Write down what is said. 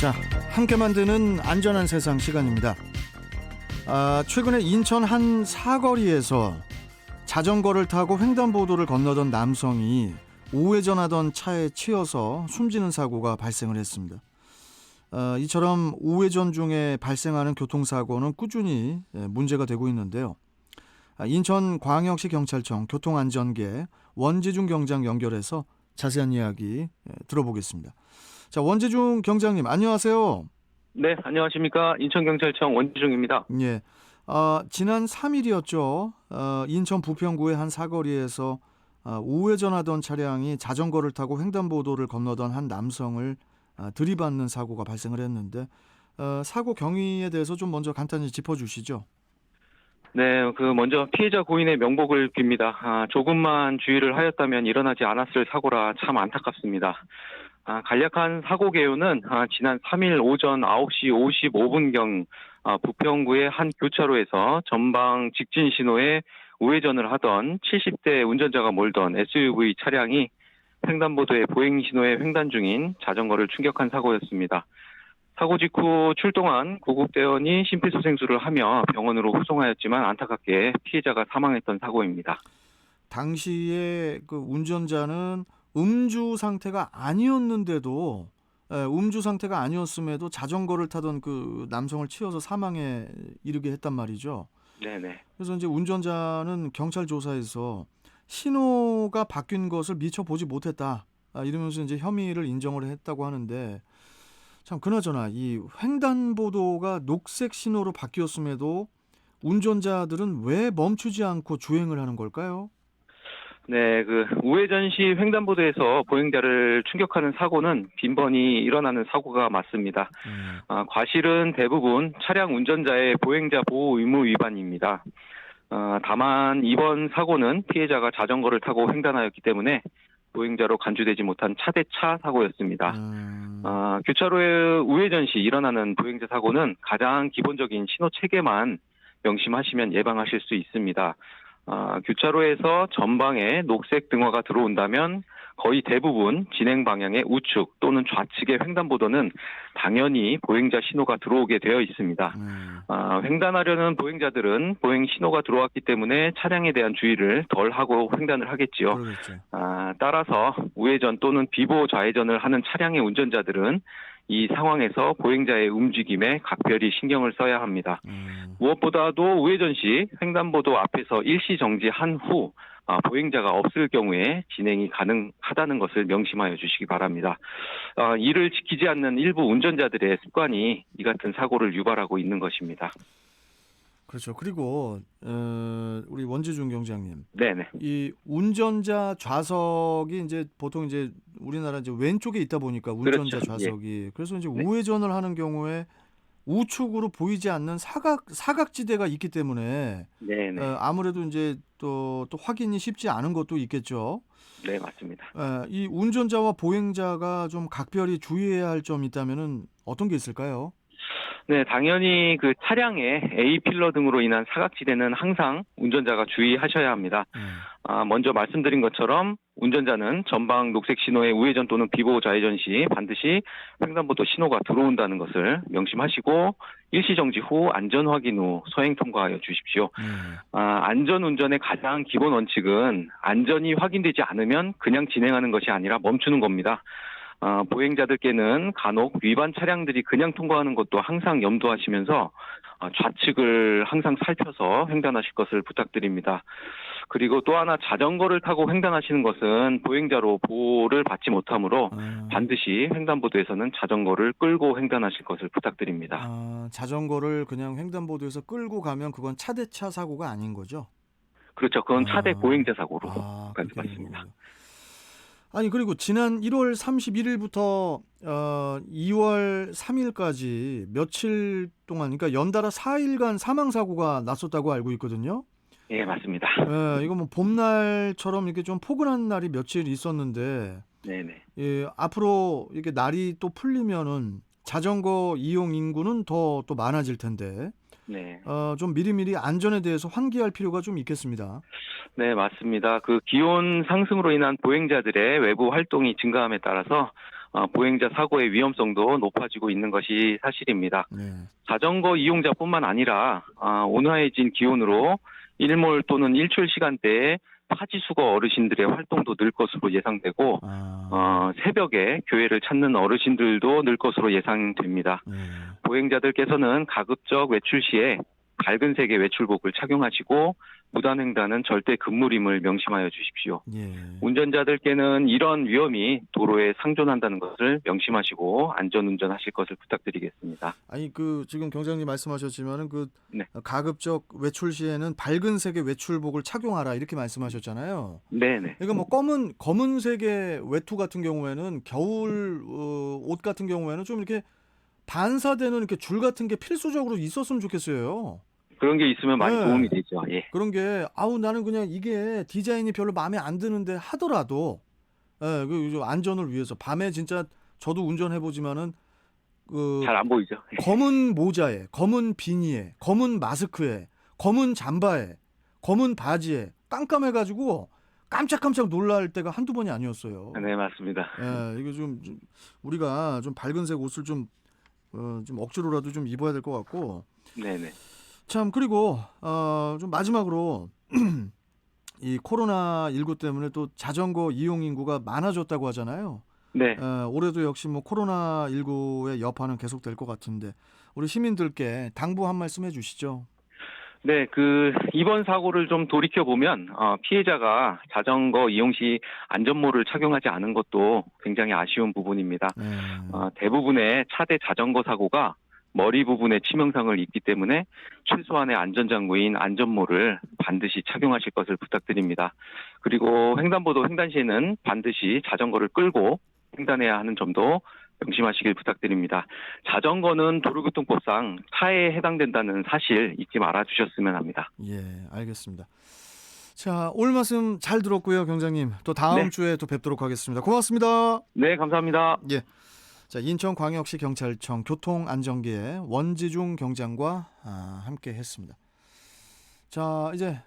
자, 함께 만드는 안전한 세상 시간입니다. 최근에 인천 한 사거리에서 자전거를 타고 횡단보도를 건너던 남성이 우회전하던 차에 치여서 숨지는 사고가 발생을 했습니다. 이처럼 우회전 중에 발생하는 교통사고는 꾸준히 문제가 되고 있는데요. 인천광역시 경찰청 교통안전계 원재중 경장 연결해서 자세한 이야기 들어보겠습니다. 자, 원재중 경장님 안녕하세요. 네, 안녕하십니까. 인천경찰청 원지중입니다. 예. 지난 3일이었죠. 인천 부평구의 한 사거리에서 우회전하던 차량이 자전거를 타고 횡단보도를 건너던 한 남성을 들이받는 사고가 발생을 했는데 사고 경위에 대해서 좀 먼저 간단히 짚어주시죠. 네, 먼저 피해자 고인의 명복을 빕니다. 조금만 주의를 하였다면 일어나지 않았을 사고라 참 안타깝습니다. 간략한 사고 개요는 지난 3일 오전 9시 55분경 부평구의 한 교차로에서 전방 직진 신호에 우회전을 하던 70대 운전자가 몰던 SUV 차량이 횡단보도의 보행 신호에 횡단 중인 자전거를 충격한 사고였습니다. 사고 직후 출동한 구급대원이 심폐소생술을 하며 병원으로 후송하였지만 안타깝게 피해자가 사망했던 사고입니다. 당시에 그 운전자는 음주 상태가 아니었는데도 음주 상태가 아니었음에도 자전거를 타던 그 남성을 치여서 사망에 이르게 했단 말이죠. 네네. 그래서 이제 운전자는 경찰 조사에서 신호가 바뀐 것을 미처 보지 못했다. 이러면서 이제 혐의를 인정을 했다고 하는데 참 그나저나 이 횡단보도가 녹색 신호로 바뀌었음에도 운전자들은 왜 멈추지 않고 주행을 하는 걸까요? 네, 우회전 시 횡단보도에서 보행자를 충격하는 사고는 빈번히 일어나는 사고가 맞습니다. 과실은 대부분 차량 운전자의 보행자 보호 의무 위반입니다. 다만 이번 사고는 피해자가 자전거를 타고 횡단하였기 때문에 보행자로 간주되지 못한 차대차 사고였습니다. 교차로의 우회전 시 일어나는 보행자 사고는 가장 기본적인 신호 체계만 명심하시면 예방하실 수 있습니다. 교차로에서 전방에 녹색 등화가 들어온다면 거의 대부분 진행 방향의 우측 또는 좌측의 횡단보도는 당연히 보행자 신호가 들어오게 되어 있습니다. 횡단하려는 보행자들은 보행 신호가 들어왔기 때문에 차량에 대한 주의를 덜 하고 횡단을 하겠지요. 따라서 우회전 또는 비보호 좌회전을 하는 차량의 운전자들은 이 상황에서 보행자의 움직임에 각별히 신경을 써야 합니다. 무엇보다도 우회전 시 횡단보도 앞에서 일시 정지한 후 보행자가 없을 경우에 진행이 가능하다는 것을 명심하여 주시기 바랍니다. 이를 지키지 않는 일부 운전자들의 습관이 이 같은 사고를 유발하고 있는 것입니다. 그렇죠. 그리고 우리 원재중 경장님, 네네. 이 운전자 좌석이 이제 보통 이제 우리나라 이제 왼쪽에 있다 보니까 운전자 그렇죠. 좌석이 그래서 이제 네. 우회전을 하는 경우에 우측으로 보이지 않는 사각지대가 있기 때문에 네네. 아무래도 이제 또 확인이 쉽지 않은 것도 있겠죠. 네, 맞습니다. 이 운전자와 보행자가 좀 각별히 주의해야 할 점이 있다면은 어떤 게 있을까요? 네, 당연히 차량의 A필러 등으로 인한 사각지대는 항상 운전자가 주의하셔야 합니다. 먼저 말씀드린 것처럼 운전자는 전방 녹색 신호의 우회전 또는 비보호 좌회전 시 반드시 횡단보도 신호가 들어온다는 것을 명심하시고 일시정지 후 안전 확인 후 서행 통과하여 주십시오. 안전운전의 가장 기본 원칙은 안전이 확인되지 않으면 그냥 진행하는 것이 아니라 멈추는 겁니다. 보행자들께는 간혹 위반 차량들이 그냥 통과하는 것도 항상 염두하시면서 좌측을 항상 살펴서 횡단하실 것을 부탁드립니다. 그리고 또 하나 자전거를 타고 횡단하시는 것은 보행자로 보호를 받지 못하므로 반드시 횡단보도에서는 자전거를 끌고 횡단하실 것을 부탁드립니다. 자전거를 그냥 횡단보도에서 끌고 가면 그건 차대차 사고가 아닌 거죠? 그렇죠. 그건 차대 보행자 사고로 그렇게 가져갔습니다. 아니 그리고 지난 1월 31일부터 2월 3일까지 며칠 동안 그러니까 연달아 4일간 사망 사고가 났었다고 알고 있거든요. 예, 맞습니다. 이거 뭐 봄날처럼 이렇게 좀 포근한 날이 며칠 있었는데, 네네. 예, 앞으로 이렇게 날이 또 풀리면은 자전거 이용 인구는 더 또 많아질 텐데, 네. 좀 미리미리 안전에 대해서 환기할 필요가 좀 있겠습니다. 네, 맞습니다. 기온 상승으로 인한 보행자들의 외부 활동이 증가함에 따라서 보행자 사고의 위험성도 높아지고 있는 것이 사실입니다. 네. 자전거 이용자뿐만 아니라 온화해진 기온으로 일몰 또는 일출 시간대에 파지수거 어르신들의 활동도 늘 것으로 예상되고 새벽에 교회를 찾는 어르신들도 늘 것으로 예상됩니다. 네. 보행자들께서는 가급적 외출 시에 밝은 색의 외출복을 착용하시고 무단횡단은 절대 금물임을 명심하여 주십시오. 예. 운전자들께는 이런 위험이 도로에 상존한다는 것을 명심하시고 안전운전하실 것을 부탁드리겠습니다. 아니 지금 경장님 말씀하셨지만은 네. 가급적 외출 시에는 밝은 색의 외출복을 착용하라 이렇게 말씀하셨잖아요. 네네. 그러니까 뭐 검은색의 외투 같은 경우에는 겨울 옷 같은 경우에는 좀 이렇게 반사되는 이렇게 줄 같은 게 필수적으로 있었으면 좋겠어요. 그런 게 있으면 많이 네. 도움이 되죠. 예. 그런 게 나는 그냥 이게 디자인이 별로 마음에 안 드는데 하더라도 좀 안전을 위해서 밤에 진짜 저도 운전해 보지만은 잘 안 보이죠. 검은 모자에, 검은 비니에, 검은 마스크에, 검은 잠바에, 검은 바지에 깜깜해가지고 깜짝깜짝 놀랄 때가 한두 번이 아니었어요. 네, 맞습니다. 이거 좀 우리가 좀 밝은색 옷을 좀 억지로라도 좀 입어야 될 것 같고. 네네. 참 그리고 좀 마지막으로 이 코로나19 때문에 또 자전거 이용 인구가 많아졌다고 하잖아요. 네. 올해도 역시 뭐 코로나19의 여파는 계속될 것 같은데 우리 시민들께 당부 한 말씀 해주시죠. 네, 이번 사고를 좀 돌이켜보면, 피해자가 자전거 이용 시 안전모를 착용하지 않은 것도 굉장히 아쉬운 부분입니다. 대부분의 차대 자전거 사고가 머리 부분에 치명상을 입기 때문에 최소한의 안전장구인 안전모를 반드시 착용하실 것을 부탁드립니다. 그리고 횡단보도 횡단 시에는 반드시 자전거를 끌고 횡단해야 하는 점도 명심하시길 부탁드립니다. 자전거는 도로교통법상 차에 해당된다는 사실 잊지 말아주셨으면 합니다. 예, 알겠습니다. 자, 오늘 말씀 잘 들었고요, 경장님. 또 다음 네. 주에 또 뵙도록 하겠습니다. 고맙습니다. 네, 감사합니다. 예. 자, 인천광역시 경찰청 교통안전계의 원지중 경장과 함께 했습니다. 자, 이제